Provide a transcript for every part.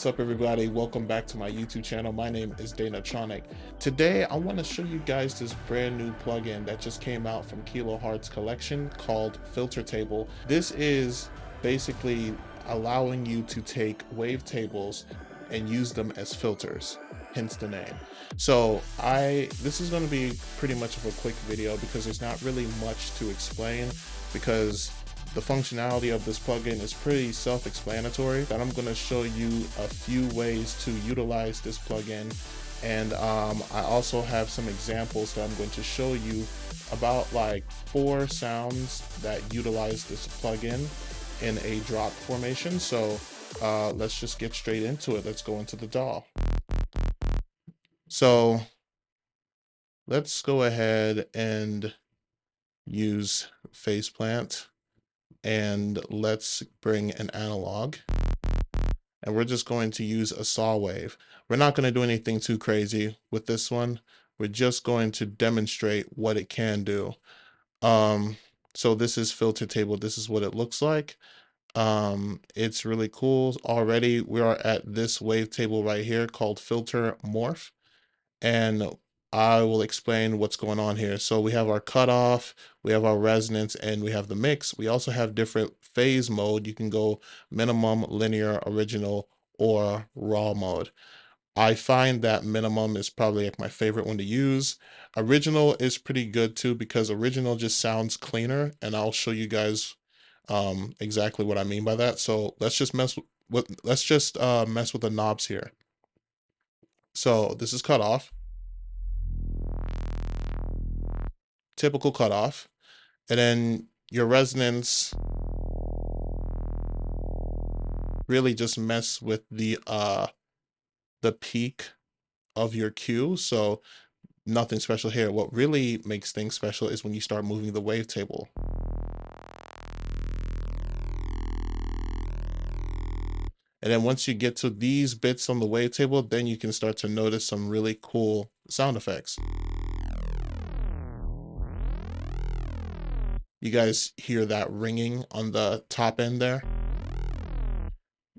What's up, everybody? Welcome back to my YouTube channel. My name is Danatronic. Today I want to show you guys this brand new plugin that just came out from Kilohearts collection called Filtertable. This is basically allowing you to take wavetables and use them as filters, hence the name. So this is going to be pretty much of a quick video because there's not really much to explain, because the functionality of this plugin is pretty self-explanatory. That I'm going to show you a few ways to utilize this plugin, and I also have some examples that I'm going to show you about, like 4 sounds that utilize this plugin in a drop formation. So let's just get straight into it. Let's go into the DAW. So let's go ahead and use faceplant. And let's bring an analog, and we're just going to use a saw wave. We're not going to do anything too crazy with this one. We're just going to demonstrate what it can do. So this is Filtertable. This is what it looks like. It's really cool. Already we are at this wavetable right here called Filter Morph, and I will explain what's going on here. So we have our cutoff, we have our resonance, and we have the mix. We also have different phase mode. You can go minimum, linear, original, or raw mode. I find that minimum is probably like my favorite one to use. Original is pretty good too, because original just sounds cleaner, and I'll show you guys exactly what I mean by that. So let's just mess with the knobs here. So this is cutoff. Typical cutoff, and then your resonance really just mess with the peak of your cue. So nothing special here. What really makes things special is when you start moving the wavetable. And then once you get to these bits on the wavetable, then you can start to notice some really cool sound effects. You guys hear that ringing on the top end there?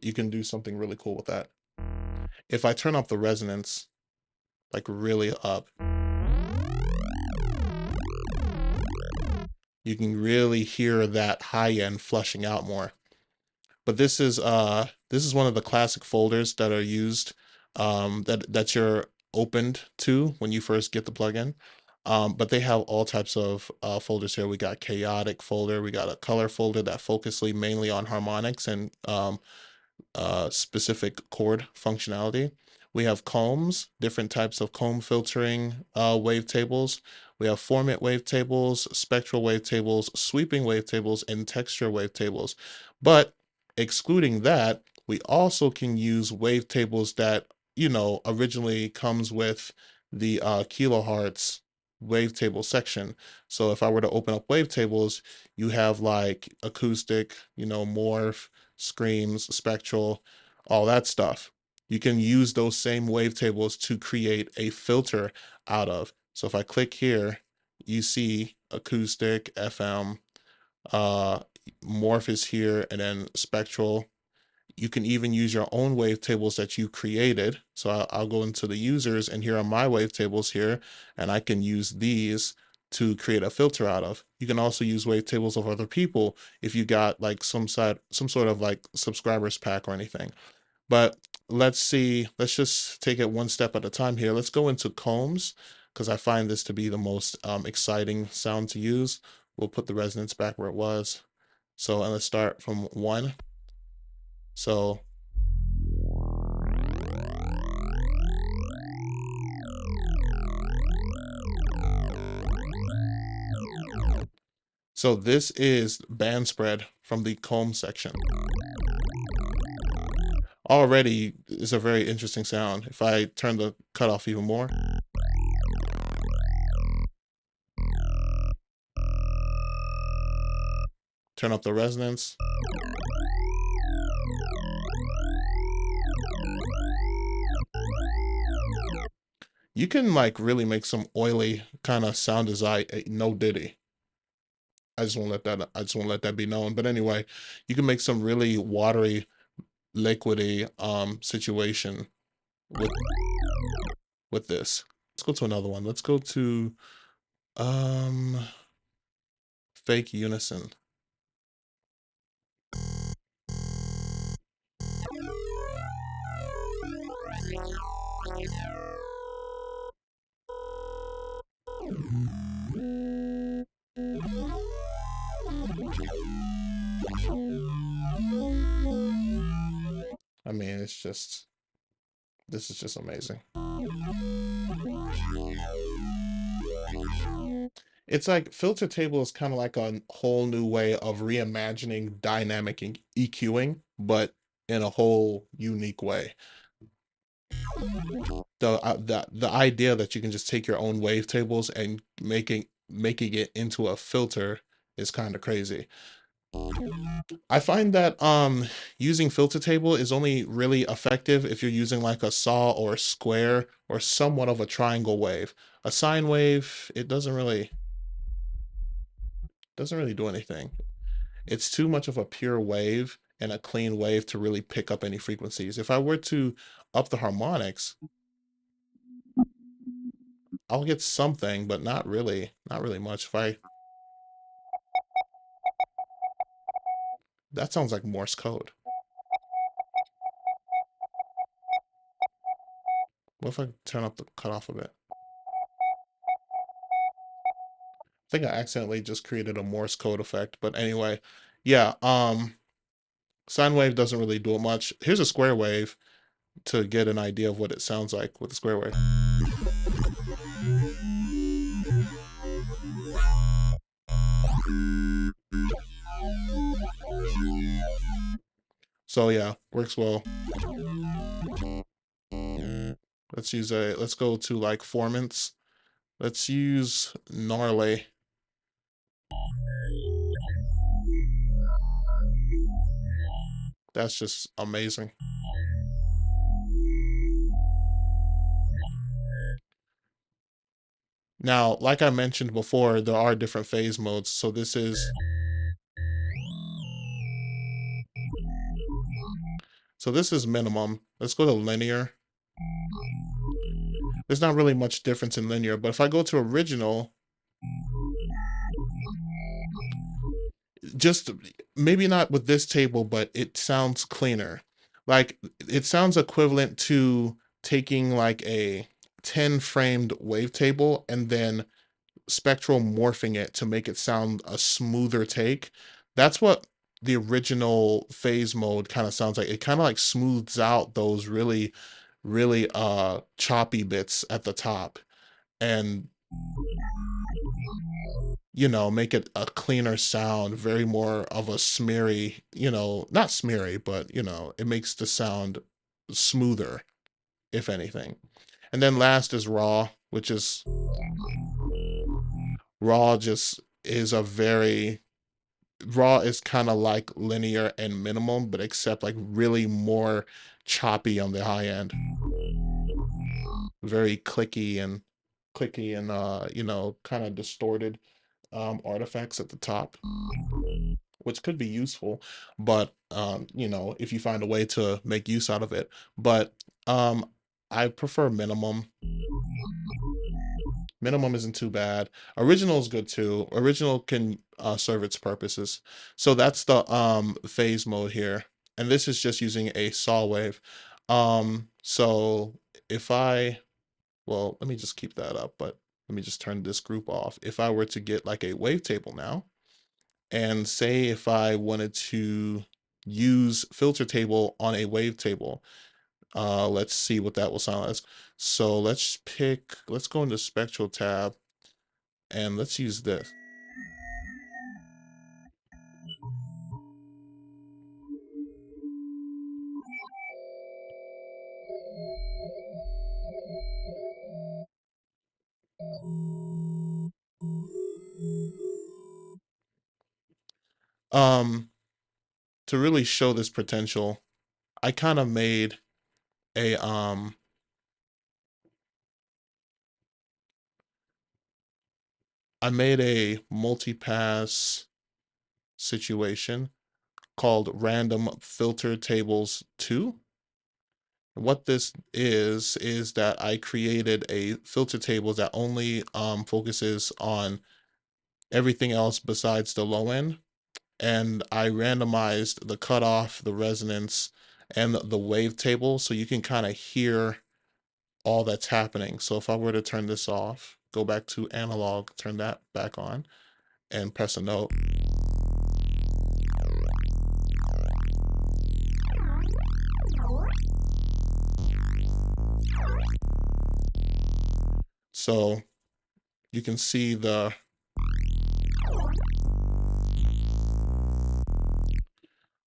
You can do something really cool with that. If I turn up the resonance, like really up, you can really hear that high end flushing out more. But this is one of the classic folders that are used, that you're opened to when you first get the plugin. But they have all types of folders here. We got chaotic folder, we got a color folder that focuses mainly on harmonics and specific chord functionality. We have combs, different types of comb filtering wavetables. We have format wavetables, spectral wavetables, sweeping wavetables, and texture wavetables. But excluding that, we also can use wavetables that, originally comes with the Kilohearts wavetable section. So if I were to open up wavetables, you have like acoustic, morph, screams, spectral, all that stuff. You can use those same wavetables to create a filter out of. So if I click here, you see acoustic, FM, morph is here, and then spectral. You can even use your own wavetables that you created. So I'll go into the users, and here are my wavetables here, and I can use these to create a filter out of. You can also use wavetables of other people if you got like some sort of like subscribers pack or anything. But let's just take it one step at a time here. Let's go into combs, because I find this to be the most exciting sound to use. We'll put the resonance back where it was. So, and let's start from 1. So this is band spread from the comb section. Already is a very interesting sound. If I turn the cutoff even more, turn up the resonance, you can like really make some oily kind of sound design. No diddy. I just won't let that be known. But anyway, you can make some really watery liquidy situation with this. Let's go to another one. Let's go to um fake unison. I mean, it's just, this is just amazing. It's like Filtertable is kind of like a whole new way of reimagining dynamic EQing, but in a whole unique way. The idea that you can just take your own wavetables and making it into a filter is kind of crazy. I find that using filter table is only really effective if you're using like a saw or a square or somewhat of a triangle wave. A sine wave, it doesn't really do anything. It's too much of a pure wave and a clean wave to really pick up any frequencies. If I were to up the harmonics, I'll get something, but not really much. If I That sounds like Morse code. What if I turn up the cutoff a bit? I think I accidentally just created a Morse code effect, but anyway, yeah, sine wave doesn't really do it much. Here's a square wave to get an idea of what it sounds like with a square wave. So yeah, works well. Let's go to like formants. Let's use gnarly. That's just amazing. Now, like I mentioned before, there are different phase modes. So this is minimum. Let's go to linear. There's not really much difference in linear, but if I go to original, just maybe not with this table, but it sounds cleaner. Like it sounds equivalent to taking like a 10 framed wavetable and then spectral morphing it to make it sound a smoother take. That's what the original phase mode kind of sounds like. It kind of like smooths out those really choppy bits at the top and make it a cleaner sound, very more of a smeary, not smeary, but it makes the sound smoother, if anything. And then last is raw, which is raw just is a very raw is kind of like linear and minimum, but except like really more choppy on the high end. Very clicky and kind of distorted artifacts at the top, which could be useful, but if you find a way to make use out of it. But I prefer minimum. Minimum isn't too bad. Original is good too. Original can serve its purposes. So that's the phase mode here. And this is just using a saw wave. So if I, well, let me just keep that up, but let me just turn this group off. If I were to get like a wavetable now, and say if I wanted to use filter table on a wavetable, let's see what that will sound like. So let's go into spectral tab and let's use this. Um, to really show this potential, I kind of made a I made a multi-pass situation called Random Filter Tables 2. What this is that I created a filter table that only focuses on everything else besides the low end. And I randomized the cutoff, the resonance, and the wave table so you can kind of hear all that's happening. So if I were to turn this off, go back to analog, turn that back on, and press a note. So you can see I'm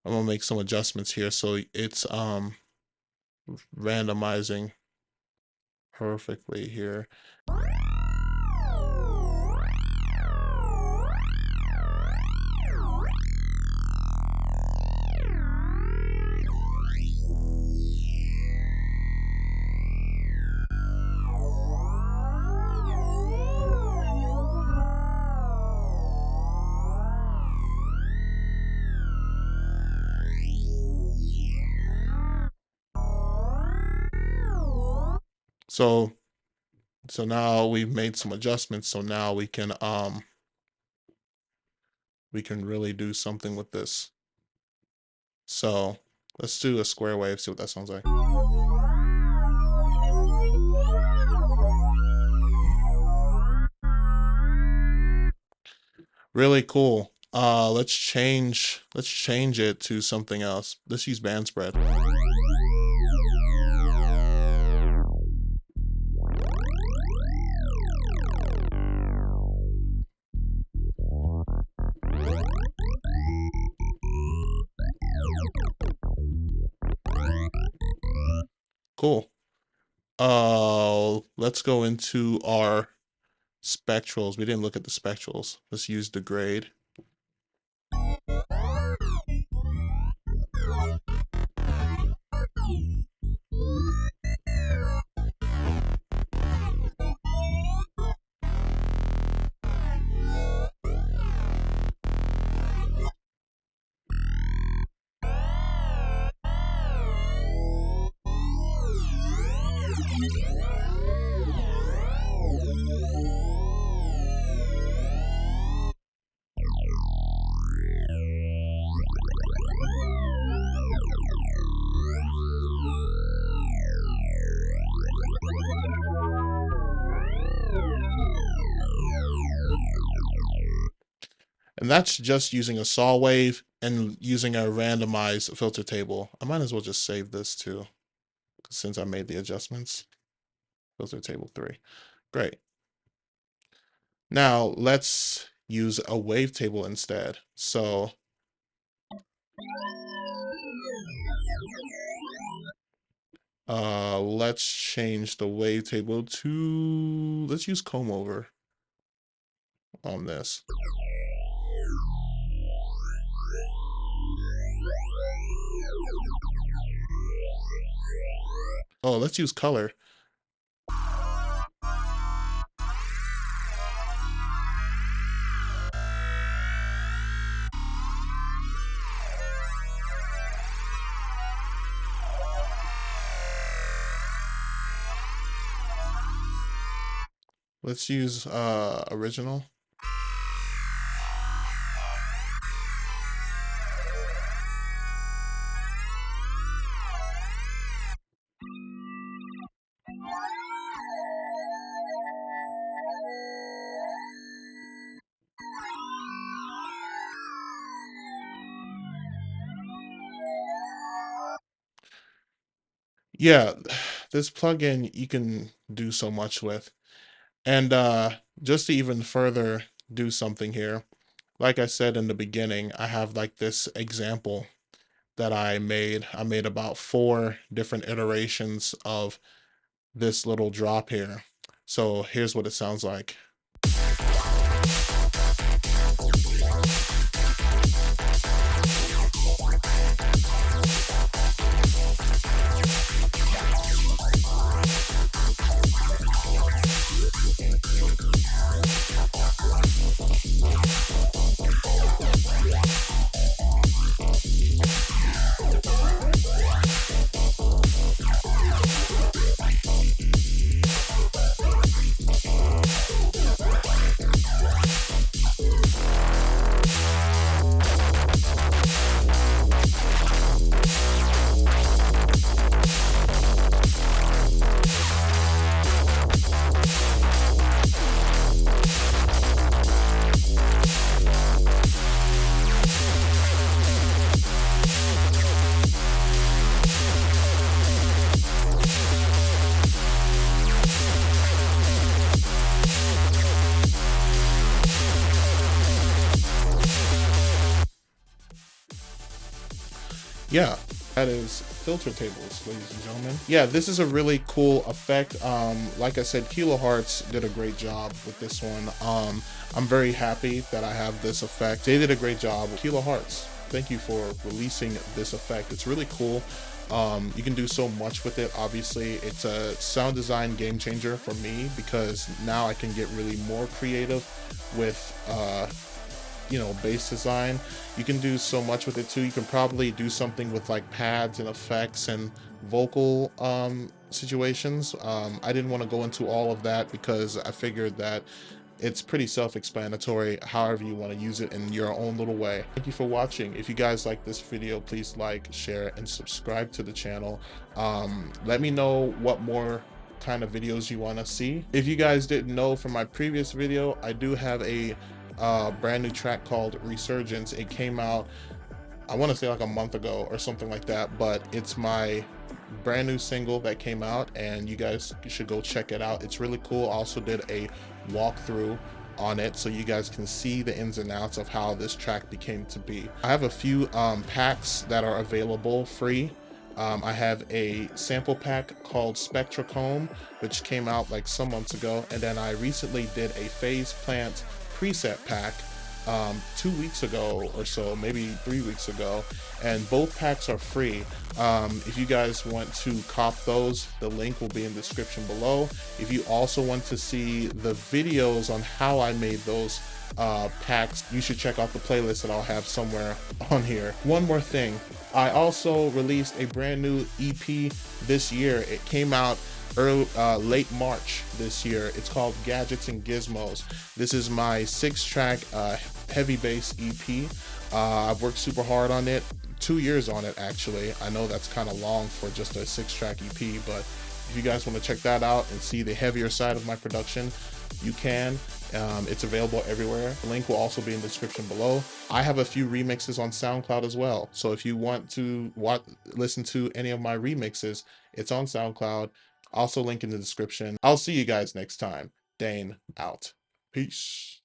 gonna make some adjustments here so it's randomizing perfectly here. So now we've made some adjustments, so now we can really do something with this. So let's do a square wave, see what that sounds like. Really cool. Let's change it to something else. Let's use band spread. Cool. Let's go into our spectrals. We didn't look at the spectrals. Let's use degrade. And that's just using a saw wave and using a randomized filter table. I might as well just save this too, since I made the adjustments. Filter table 3. Great. Now let's use a wavetable instead. So let's change the wavetable to, let's use comb over on this. Oh, let's use color. Let's use original. Yeah, this plugin you can do so much with. And just to even further do something here, like I said in the beginning, I have like this example that I made. I made about 4 different iterations of this little drop here. So here's what it sounds like. Yeah, that is filter tables, ladies and gentlemen. Yeah, this is a really cool effect. Like I said, Kilohearts did a great job with this one. I'm very happy that I have this effect. They did a great job. Kilohearts, thank you for releasing this effect. It's really cool. You can do so much with it. Obviously, it's a sound design game changer for me because now I can get really more creative with bass design. You can do so much with it too. You can probably do something with like pads and effects and vocal situations. I didn't want to go into all of that because I figured that it's pretty self-explanatory however you want to use it in your own little way. Thank you for watching. If you guys like this video, please like, share, and subscribe to the channel. Let me know what more kind of videos you want to see. If you guys didn't know from my previous video, I do have a brand new track called Resurgence. It came out, I want to say like a month ago or something like that, but it's my brand new single that came out and you guys should go check it out. It's really cool. I also did a walkthrough on it so you guys can see the ins and outs of how this track became to be. I have a few packs that are available free. I have a sample pack called Spectracomb, which came out like some months ago, and then I recently did a Phase Plant preset pack 2 weeks ago or so, maybe 3 weeks ago, and both packs are free. If you guys want to cop those, the link will be in the description below. If you also want to see the videos on how I made those packs, you should check out the playlist that I'll have somewhere on here. One more thing, I also released a brand new EP this year. It came out late March this year. It's called Gadgets and Gizmos. This is my 6-track heavy bass EP. I've worked super hard on it, 2 years on it actually. I know that's kind of long for just a 6-track EP, but if you guys want to check that out and see the heavier side of my production, you can. It's available everywhere. The link will also be in the description below. I have a few remixes on SoundCloud as well. So if you want to listen to any of my remixes, it's on SoundCloud. Also link in the description. I'll see you guys next time. Dane out. Peace.